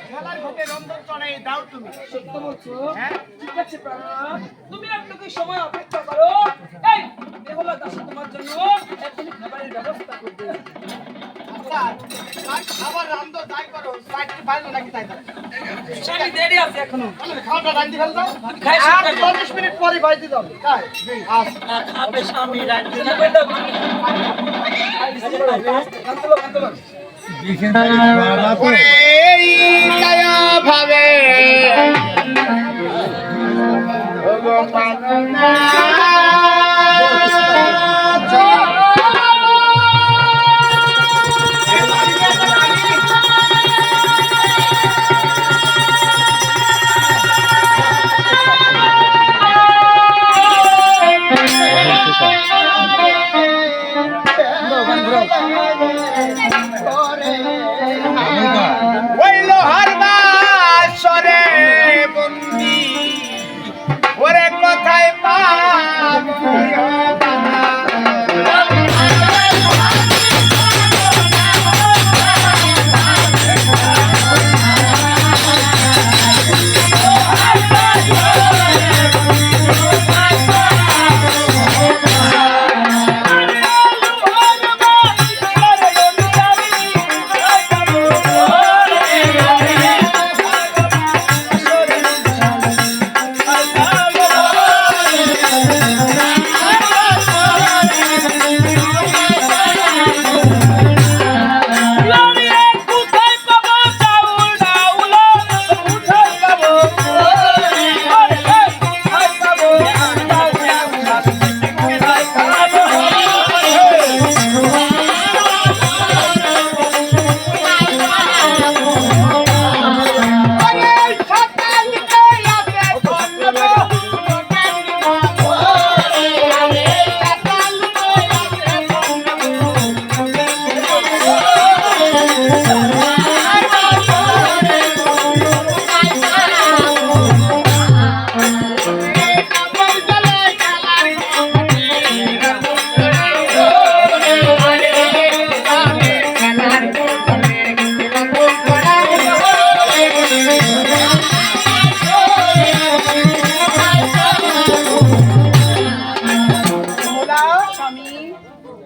খেলার ঘটে রন্ধন চলে দাও তুমি। সত্য বলছো? হ্যাঁ ঠিক আছে প্রাণ, তুমি একটু সময় অপেক্ষা করো। এই বেহুলা দাসী তোমার জন্য এখনই খাবারের ব্যবস্থা করবে। আচ্ছা খাবার রান্ধো তাই করো, সাইডটি ভালো নাকি তাই দাও। আমি দেরি আছে এখনো। খাওয়াটা রান্ধি ফেলতো, খাই আর শেষ 40 মিনিট পরে বাইতে দাও। তাই আচ্ছা খাবে স্বামী রাখবে না। ওরে এই কায়া ভাবে ওই লোহার বাসরে বন্দি ওরে কথায় পাবো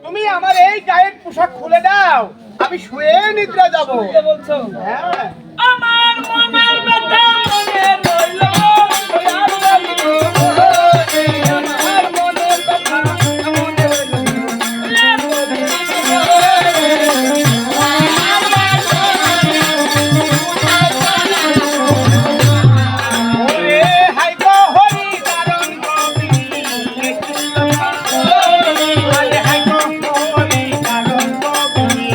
তুমি আমার এই গায়ের পোশাক খুলে দাও, আমি শুয়ে নিদ্রা যাবো। বলছো? হ্যাঁ আমার মনের ব্যথা মনে রইল, আমার মনের ব্যথা মনে ওরে হাই গো হরি কারণ কবি আরে হাই গো হরি কারণ কবি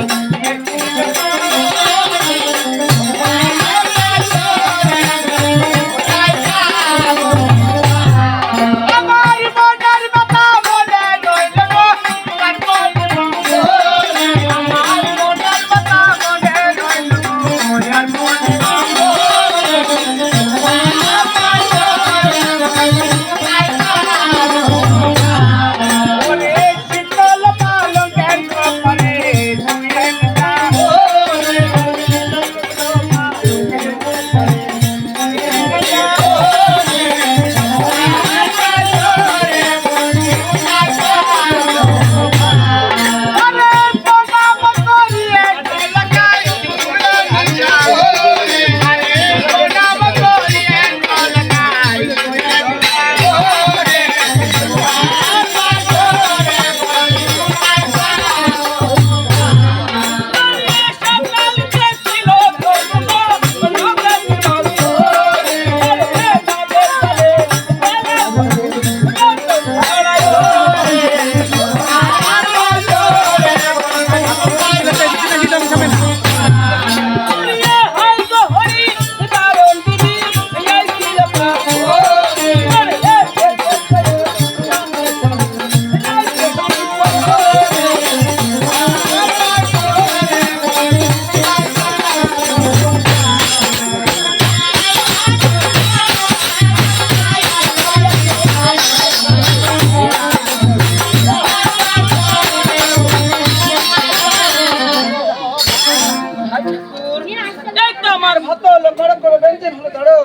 আমার ভাত লঙ্কার করে ব্যঞ্জন হলো ধরো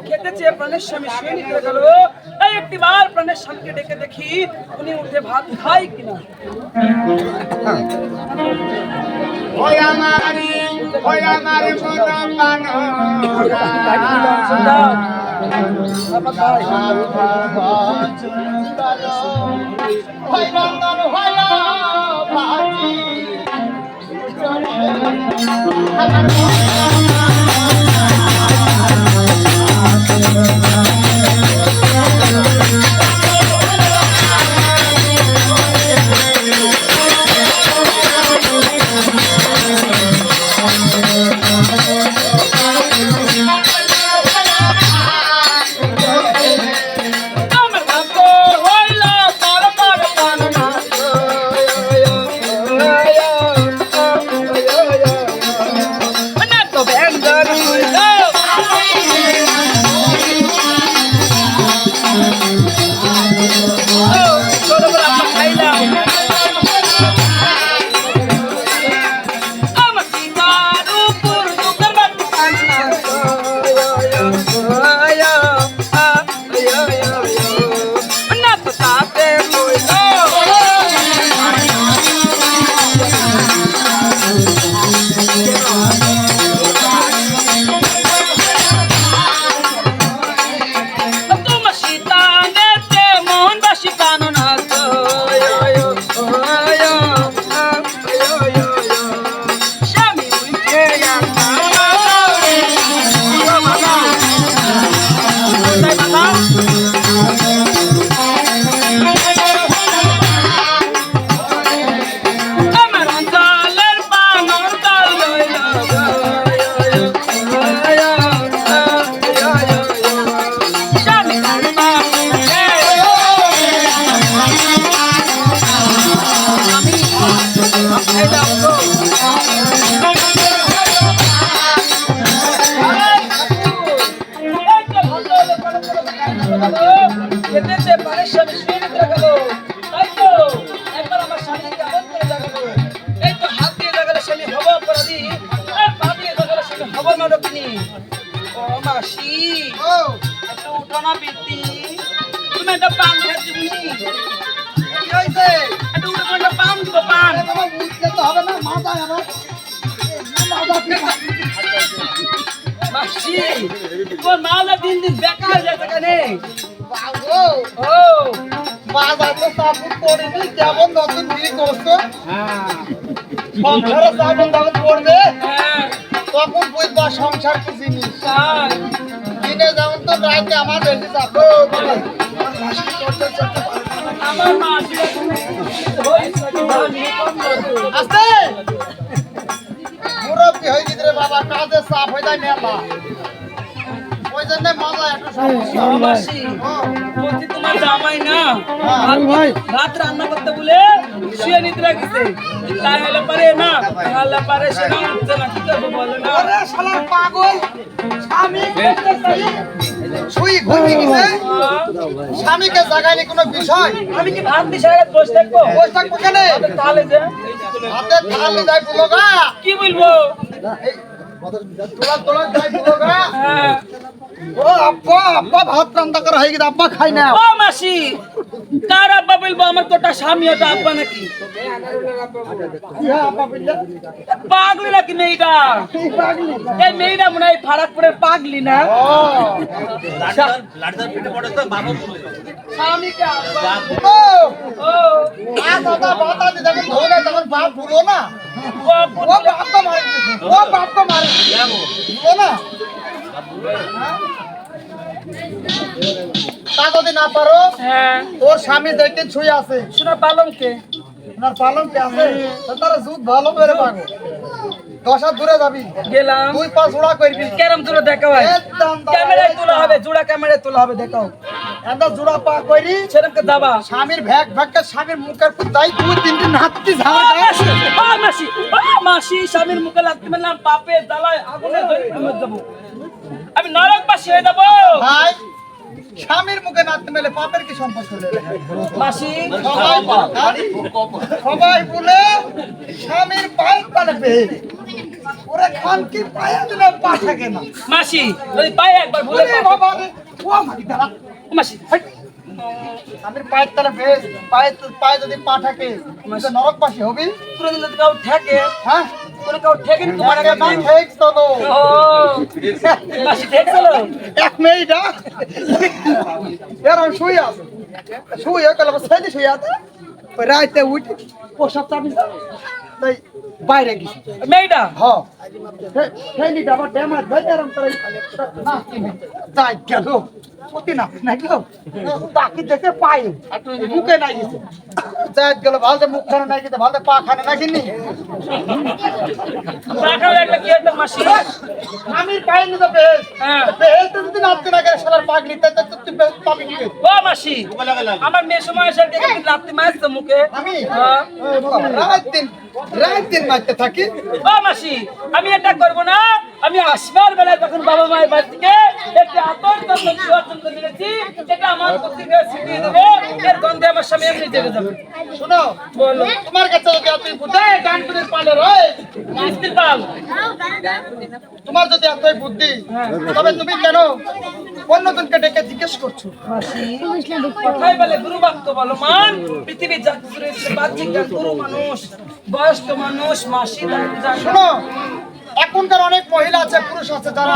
খেতে চেয়ে প্রাণের স্বামী শুয়ে নিতে গেল তাই একটি বার প্রাণের স্বামীকে ডেকে দেখি উনি উঠে ভাত খাই কিনা ওই আমারি মন বানো ওই রন্ধন হইল ভাজি দিন দিন বেকার যাচ্ছে কেনে বাজার তো সাপোর্ট করিনি কেমন নতুন বিয়ে করছো সংসারে যখন তখন করবে তখন বুঝবা সংসার কি জিনিস দিনে যেমন তো রাইতে আমার বেশি চাপ আমার মা আস্তে মুরব্বী হয়ে গেছে রে বাবা কাজে চাপ হয়ে যায় মেলা ওই জন্য মজা একটু সমস্যা মাসি বলছি তোমার জামাই না ভাত রান্না করতে বলে শুয়ে নিতে রাখিছে তাই হলে পারে না আল্লাহ পারে সে না উঠছে না কি করবো বলো না ওরে শালার পাগল স্বামী শুই ঘুমিয়ে গেছে স্বামীকে জাগাইলে কোনো বিষয় আমি কি ভাত দিশায় বসে থাকবো বসে থাকবো কেন তাহলে যে হাতে তাহলে যাই বলো গা কি বলবো তোলা তোলা যাই বলো গা হ্যাঁ ও আব্বা ভাত রান্না করা হয়ে গেছে আব্বা খাই না ও মাসি কার আব্বা বলবো আমার কোটা স্বামী ওটা আব্বা নাকি কি হ্যাঁ আব্বা বললে পাগলি নাকি মেয়েটা এই পাগলি এই মেয়েটা মনে হয় ফারাকপুরের পাগলি না ও স্বামীকে আব্বা ও ও আ দাদা বাতা দি যখন ধরে তখন বাপ ভুলো না ও ও বাপ তো মারে ও বাপ তো মারে ভুলো না তা যদি না পারো হ্যাঁ ওর স্বামী দেখতে ছুঁয়ে আছে শোনা পালংকে ওনার পালন কে আছে তো তারা জুত ভালো করে পাগো 10 হাত দূরে যাবি গেলাম 2 পা জোড়া করবি কেরম জোড়া দেখাও হয় একদম ক্যামেরায় তোলা হবে জোড়া ক্যামেরায় তোলা হবে দেখাও এন্দা জোড়া পা কইরি সেরকম দাবা স্বামীর ভ্যাক ভ্যাককে স্বামীর মুখের উপর দাই 2-3 দিন হাতটি ঝাড়া মাসি মাসি স্বামীর মুখে লাগতে মেলাম পাপে জ্বালায় আগুনে ধরে মরে যাবো আমি নরকবাসী হয়ে যাবো ভাই স্বামীর মুখে নাচতে মেলে পাপের কি সম্পর্ক মাসি সবাই বলে স্বামীর পাইপ পালাবে ওরে খান কি পায়ে দিলে পা থাকে না মাসি যদি পায়ে একবার ভুলে ওরে বাবা রে ও মাটি দাঁড়া মাসি হাট। আমি পায়ের তলে বেশ পায়ে যদি পা থাকে তুই নরকবাসী হবি কোনো দিন যদি কাউ ঠেকে হ্যাঁ কোনো কাউ ঠেকে নি তোমার তোমার আগে না ঠিক তো ও মাসি ঠেকছিল এক মিনিট এরম শুই আছে শুই গেল সেদি শুই আছে ওই রাইতে উঠে পোশাক চাবি তাই বাইরে গেছি মেয়েটা হ্যাঁ সেই নিটা আবার ড্যামেজ হয়ে এরম করে না যাই গেল সত্যি না নাকি তাকি দেখে পাই মুখে নাই গেছে যাই গেল ভালো মুখ খানে নাই গেছে ভালো পা খানে নাকি নি রাখাও একটা কি একটা মাসি আমি পাই নি তো বেশ হ্যাঁ বেশ তো যদি নাচতে না গেলে শালার পাগলি তাই তো তুই বেশ পাবি কি ও মাসি আমার মেয়ে সময় এসে দেখে তুমি লাত্তি মারছো মুখে আমি হ্যাঁ। রাত দিন মারতে থাকি ও মাসি আমি এটা করব না আমি আসবার বেলায় তখন বাবা মায়ের বাড়ি থেকে একটা আতর তত্ত্ব নিয়েছি এটা আমার পত্রিকা ছিটিয়ে দেবো এর গন্ধে আমার স্বামী এমনি জেগে যাবে শোনো বলো তোমার কাছে যদি তুই বুঝায় গানপুরের পালে রয় মিস্ত্রি পাল তোমার যদি এতই বুদ্ধি তবে তুমি কেন অন্যজনকে ডেকে জিজ্ঞেস করছো মাসি কথাই বলে গুরু বাক্য বলো মান পৃথিবী জাগরে বাহ্যিক গুরু মানুষ বয়স্ক মানুষ মাসি শোনো এখনকার অনেক মহিলা আছে পুরুষ আছে যারা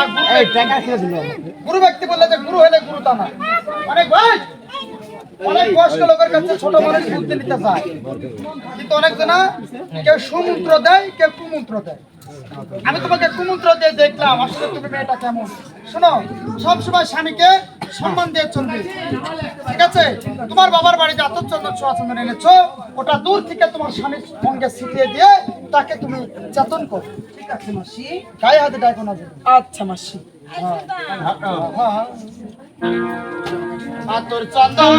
গুরু ব্যক্তি বললে যে গুরু হলে গুরু তা না অনেক ভাই অনেক বয়স্ক লোকের কাছে ছোট মানুষ বুদ্ধি নিতে চায় কিন্তু অনেক জনা কেউ সুমন্ত্র দেয় কেউ কুমন্ত্র দেয় আমি তোমাকে কুমন্ত্র দিয়ে দেখলাম আসলে তুমি মেয়েটা কেমন শোনো সবসময় স্বামীকে সম্মান দিয়ে চলবে ঠিক আছে তোমার বাবার বাড়িতে আতর চন্দন ছোঁয়া চন্দন এনেছো ওটা দূর থেকে তোমার স্বামীর সঙ্গে ছিটিয়ে দিয়ে তাকে তুমি চেতন করো ঠিক আছে মাসি গায়ে হাতে ডাকো না যেন। আচ্ছা মাসি হ্যাঁ আতর চন্দন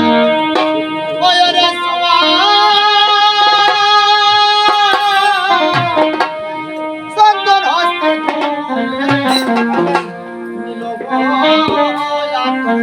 ওরে সোয়া চন্দন হস্তে মিলব আতর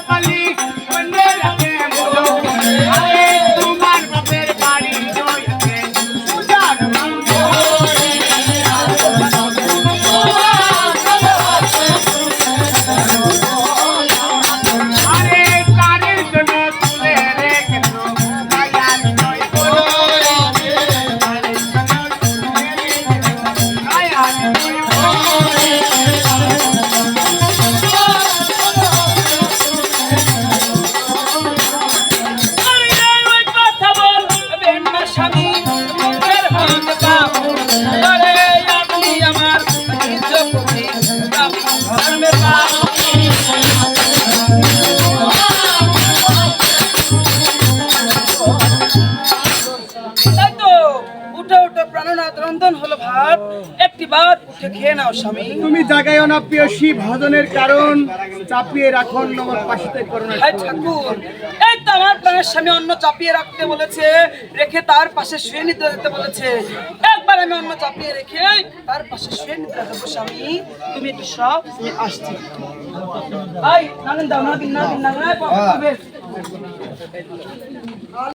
পালি বন্ধে রাখে বলো আরে তোমার বাপের বাড়ি জয়তে সুজান আরে কানের জন্য তুলে রেখেছো আয়াত নয় বলো কানের জন্য তুলে রেখেছো আয়াত নয় আরে ওই কথা বলবেন না স্বামী মুখের হাত দাও আরে আপনি আমার নিজ প্রতি ধর্মের পাপ তাই তো উঠে উঠে প্রাণনাথ রন্ধন হলো ভাত একটি ভাত উঠে খেয়ে নাও স্বামী তুমি জাগাইও না প্রিয়সী ভজনের কারণ চাপিয়ে রাখুন আমার পাশে করোনা হায় ঠাকুর এই তো আমার প্রাণের স্বামী অন্ন চাপিয়ে রাখতে বলেছে রেখে তার পাশে শুয়ে নিতে যেতে বলেছে একবার আমি অন্ন চাপিয়ে রেখে তার পাশে শুয়ে নিতে যাবো স্বামী তুমি একটু সব আমি আসছি ভাই নাগেন দাও নাগিন নাগিন নাগিন